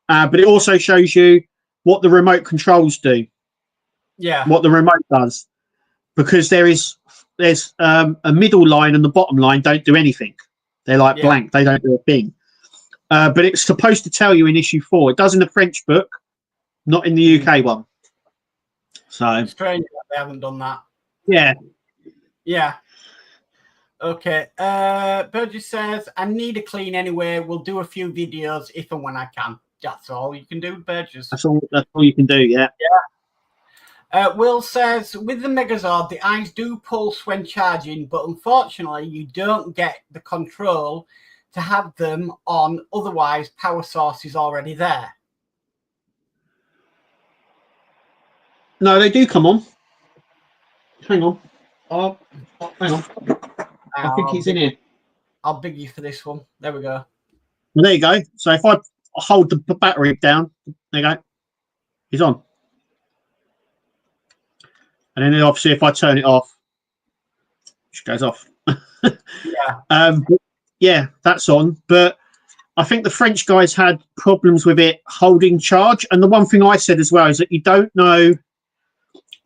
but it also shows you what the remote controls do. Yeah, what the remote does, because there's a middle line and the bottom line don't do anything. They're like blank. They don't do a thing. But it's supposed to tell you in issue 4. It does in the French book, not in the UK one. So strange that they haven't done that. Yeah. Yeah. Okay. Burgess says, I need a clean anyway. We'll do a few videos if and when I can. That's all you can do, Burgess. That's all you can do, yeah. Yeah. Will says, with the Megazord, the eyes do pulse when charging, but unfortunately, you don't get the control to have them on. Otherwise, power source is already there. No, they do come on. Hang on. Oh, hang on. I think he's in here. I'll big you for this one. There we go. Well, there you go. So if I hold the battery down, there you go. He's on. And then obviously if I turn it off, it goes off. Yeah, that's on. But I think the French guys had problems with it holding charge. And the one thing I said as well is that you don't know.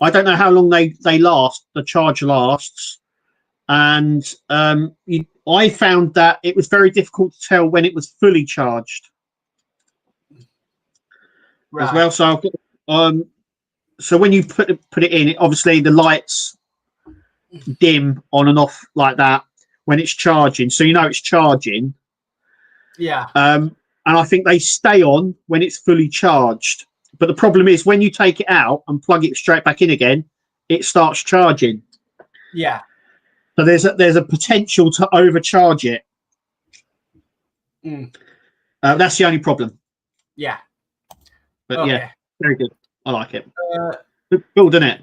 I don't know how long they last. The charge lasts, and I found that it was very difficult to tell when it was fully charged as well. So so when you put it in, obviously the lights dim on and off like that when it's charging, so you know it's charging. Yeah. And I think they stay on when it's fully charged. But the problem is when you take it out and plug it straight back in again, it starts charging. Yeah. So there's a potential to overcharge it. That's the only problem. Yeah. But yeah, very good. I like it. Cool, doesn't it?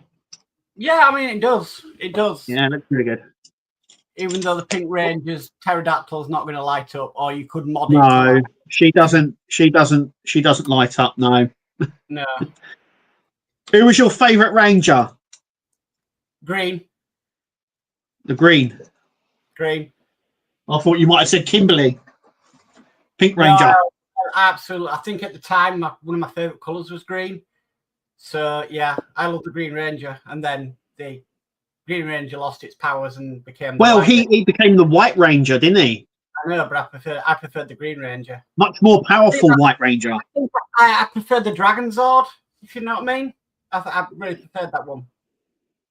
Yeah, I mean it does. It does. Yeah, it looks really good. Even though the Pink Ranger's pterodactyl is not going to light up, or you could mod it. No, she doesn't. She doesn't light up. No. No. Who was your favourite Ranger? Green. The green. Green. I thought you might have said Kimberly. Pink Ranger. No, absolutely. I think at the time one of my favourite colours was green. So yeah, I love the Green Ranger, and then the Green Ranger lost its powers and became. Well, he became the White Ranger, didn't he? I know, but I preferred the Green Ranger. Much more powerful White Ranger. I prefer the Dragon Zord, if you know what I mean. I really preferred that one.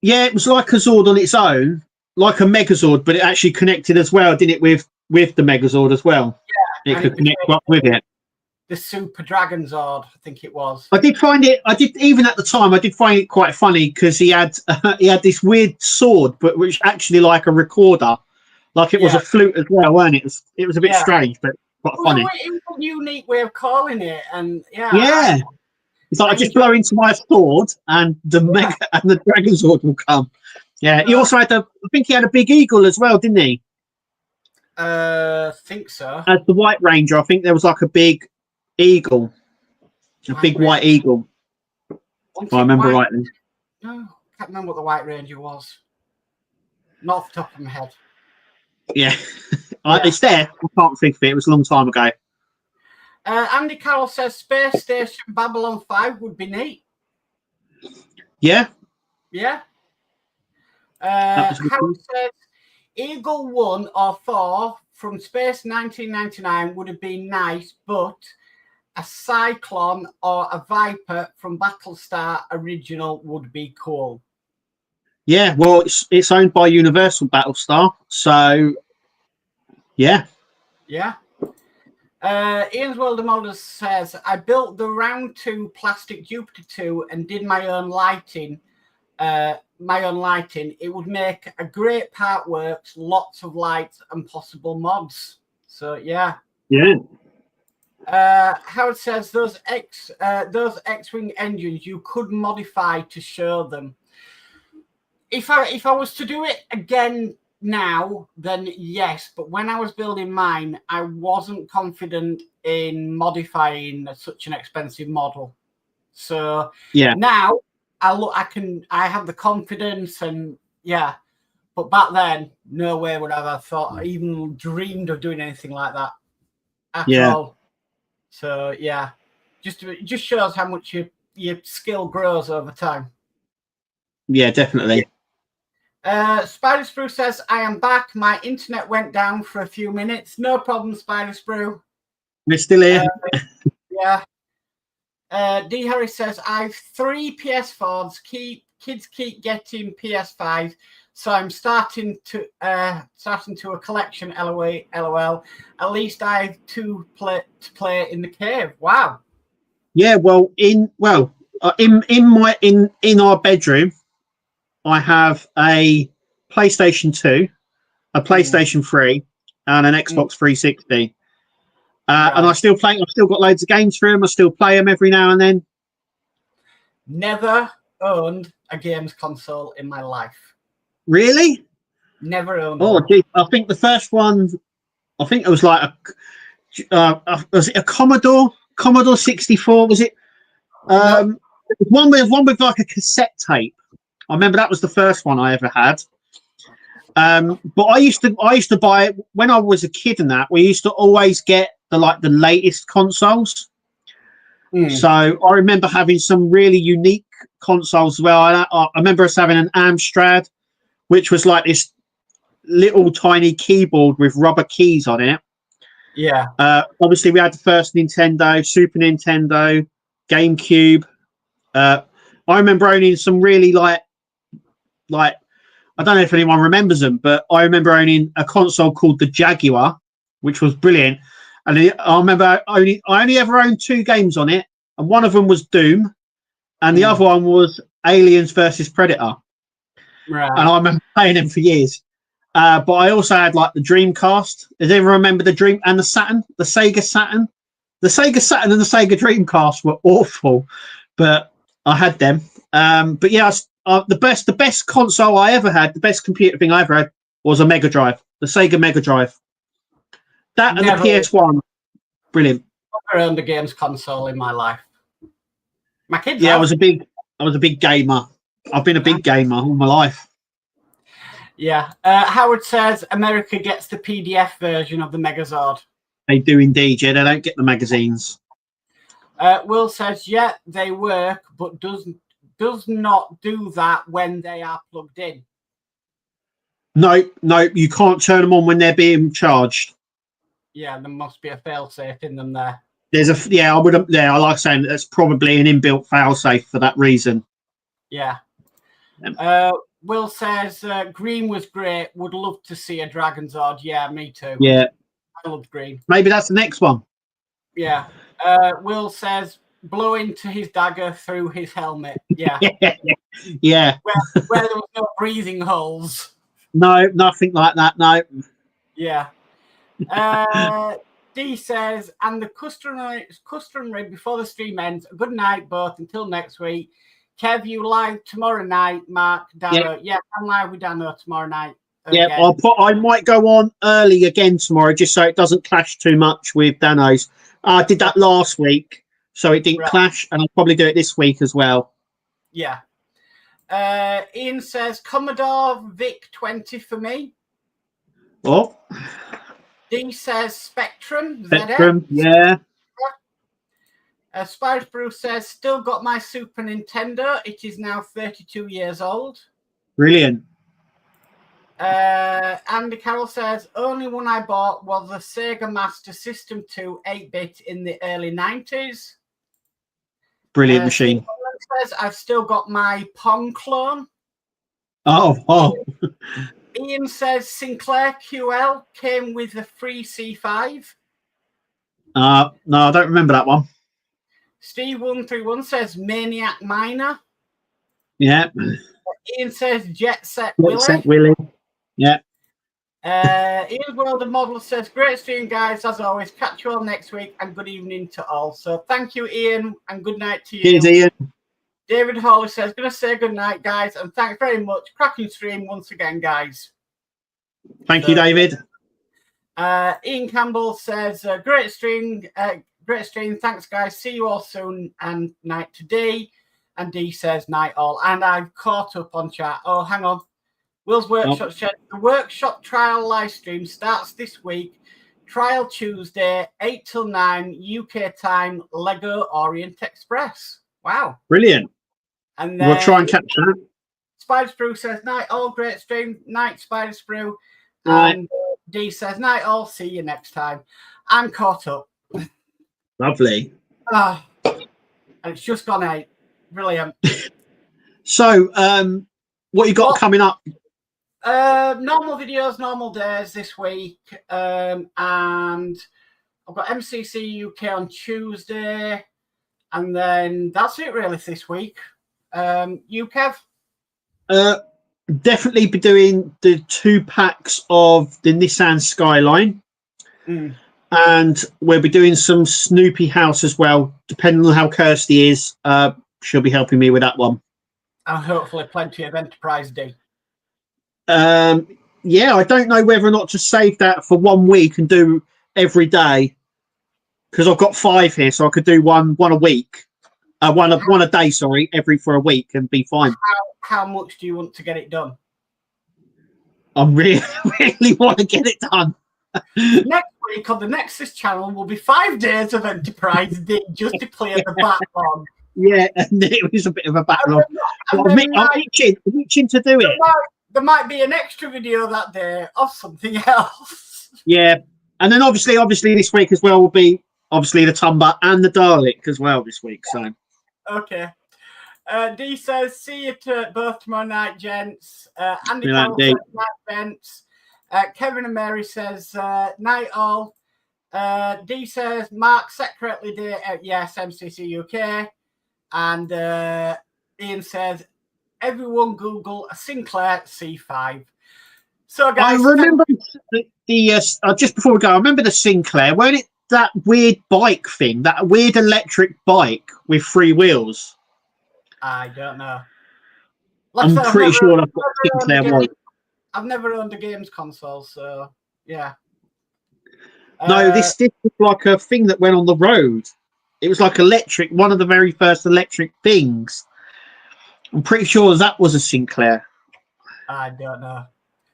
Yeah, it was like a Zord on its own, like a Megazord, but it actually connected as well, didn't it, with the Megazord as well? Yeah, It could connect up with it. The Super Dragon Zord, I think it was. I did find it. Even at the time, I did find it quite funny because he had this weird sword, but which actually like a recorder, like it was a flute as well, weren't it? It was a bit strange, but quite funny. It was a unique way of calling it, and it's like I just blow into my sword, and the mega and the Dragon Zord will come. Yeah, he also had I think he had a big eagle as well, didn't he? Think so. As the White Ranger, I think there was like a big eagle, white eagle. If I remember rightly. No, I can't remember what the White Ranger was. Not off the top of my head. Yeah, it's there. I can't think of it. It was a long time ago. Andy Carroll says Space Station Babylon 5 would be neat. Yeah. Yeah. Howard says Eagle 1 or 4 from Space 1999 would have been nice, but a Cyclone or a Viper from Battlestar Original would be cool. Yeah, well, it's owned by Universal Battlestar, so yeah. Yeah. Ian's World of Modders says, I built the round 2 plastic Jupiter 2 and did my own lighting. It would make a great Partworks, lots of lights and possible mods. So yeah. Howard says those X-wing engines you could modify to show them. If I was to do it again now, then yes. But when I was building mine, I wasn't confident in modifying such an expensive model. So now I have the confidence, and but back then, no way would I have thought, even dreamed of doing anything like that at all. So it just shows how much your skill grows over time. Yeah, definitely. Spider Sprue says, I am back. My internet went down for a few minutes. No problem, Spider Sprue. We're still here. D. Harris says, I've 3 PS4s. Kids keep getting PS5, so I'm starting to a collection. LOL. At least I have 2 to play in the cave. Wow. Yeah. Well, in our bedroom, I have a PlayStation 2, a PlayStation 3, and an Xbox 360. And I still play. I've still got loads of games for them. I still play them every now and then. Never owned a games console in my life. Really? Never owned. Oh, geez. I think the first one. I think it was like was it a Commodore 64? Was it? No. One with like a cassette tape. I remember that was the first one I ever had. But I used to buy it when I was a kid, and that we used to always get the latest consoles. So I remember having some really unique consoles as well. I remember us having an Amstrad, which was like this little tiny keyboard with rubber keys on it. Yeah. Obviously, we had the first Nintendo, Super Nintendo, GameCube. I remember owning some really like I don't know if anyone remembers them, but I remember owning a console called the Jaguar, which was brilliant. And I remember I only ever owned 2 games on it, and one of them was Doom, and the other one was Aliens versus Predator. Right. And I remember playing them for years. But I also had like the Dreamcast. Does anyone remember the Dream and the Saturn, the Sega Saturn? The Sega Saturn and the Sega Dreamcast were awful, but I had them. But yeah, the best console I ever had, the best computer thing I ever had was a Mega Drive, the Sega Mega Drive. That and the PS1, brilliant. Never owned a games console in my life. My kids. Yeah, I was a big gamer. I've been a big gamer all my life. Yeah. Howard says America gets the PDF version of the Megazord. They do indeed. Yeah, they don't get the magazines. Will says, yeah, they work, but does not do that when they are plugged in. No, you can't turn them on when they're being charged. Yeah, there must be a failsafe in them there. I like saying that's probably an inbuilt failsafe for that reason. Yeah. Will says green was great. Would love to see a Dragon Zord. Yeah, me too. Yeah. I love green. Maybe that's the next one. Yeah. Will says blow into his dagger through his helmet. Yeah. Yeah. Where there was no breathing holes. No, nothing like that. No. Yeah. D says, and the customary before the stream ends. Good night, both. Until next week. Kev, you live tomorrow night. Mark, Dano. Yeah, I'm live with Dano tomorrow night. Yeah, I might go on early again tomorrow, just so it doesn't clash too much with Dano's. I did that last week, so it didn't clash, and I'll probably do it this week as well. Yeah. Ian says Commodore VIC 20 for me. Oh. D says Spectrum. Spectrum, yeah. Spice Bruce says, still got my Super Nintendo. It is now 32 years old. Brilliant. Andy Carroll says, only one I bought was the Sega Master System 2 8-bit in the early 90s. Brilliant machine. Says, I've still got my Pong clone. Oh. Ian says, Sinclair QL came with a free C5. No, I don't remember that one. Steve131 says, Maniac Miner. Yeah. Ian says, Jet Set Willie. Yeah. Ian's World of Model says, great stream, guys, as always. Catch you all next week, and good evening to all. So thank you, Ian, and good night to you. Cheers, Ian. David Hawley says, going to say good night, guys, and thanks very much. Cracking stream once again, guys. Thank you, David. Ian Campbell says, great stream. Thanks, guys. See you all soon, and night today. And D says, night all. And I've caught up on chat. Oh, hang on. Will's Workshop said, the workshop trial live stream starts this week. Trial Tuesday, 8 till 9 UK time, Lego Orient Express. Wow. Brilliant. And then we'll try and catch that. Spider Sprue says, night all, great stream. Night, Spider Sprue. Right. And D says, night all, see you next time. I'm caught up. Lovely. And it's just gone 8. Brilliant. So, what you got coming up? Normal videos, normal days this week. And I've got MCC UK on Tuesday. And then that's it really this week. You, Kev? Definitely be doing the 2 packs of the Nissan Skyline. And we'll be doing some Snoopy House as well, depending on how Kirsty is. She'll be helping me with that one. And hopefully plenty of Enterprise D. Yeah, I don't know whether or not to save that for 1 week and do every day, because I've got 5 here, so I could do one a week, one a day. Sorry, for a week and be fine. How much do you want to get it done? I really want to get it done. Next week on the Nexus channel will be 5 days of Enterprise D just to clear the backlog. Yeah, and it was a bit of a backlog. I'm itching to do it. There might be an extra video that day of something else. Yeah, and then obviously this week as well will be obviously the Tumba and the Dalek as well this week. So okay. D says, see you both tomorrow night, gents. Andy Carroll says, night, gents. Kevin and Mary says, night all. D says, Mark, set correctly date. Yes, MCC UK. And Ian says, everyone Google a Sinclair C5. So, guys, I remember just before we go, I remember the Sinclair. Weren't it that weird bike thing, that weird electric bike with 3 wheels? I don't know. I'm pretty sure that's what Sinclair was. I've never owned a games console, so yeah. No, this was like a thing that went on the road. It was like electric, one of the very first electric things. I'm pretty sure that was a Sinclair. I don't know.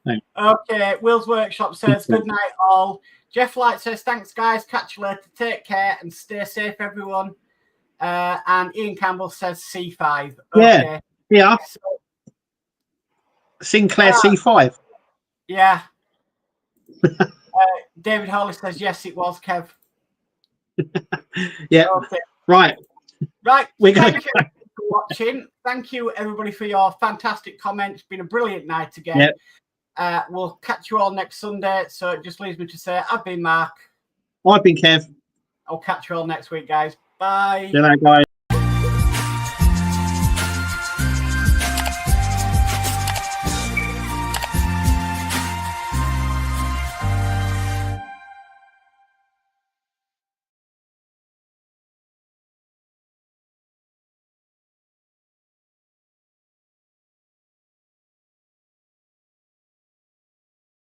No. Okay, Will's Workshop says, good night all. Jeff Light says, thanks guys, catch you later, take care and stay safe everyone. And Ian Campbell says C5. Okay. Yeah. So, Sinclair C5. Yeah. David Hawley says, yes, it was, Kev. Yeah. Okay. Right. We're going to watching. Thank you, everybody, for your fantastic comments. It's been a brilliant night again. Yep. We'll catch you all next Sunday. So it just leaves me to say, I've been Mark. I've been Kev. I'll catch you all next week, guys. Bye. Good night, guys.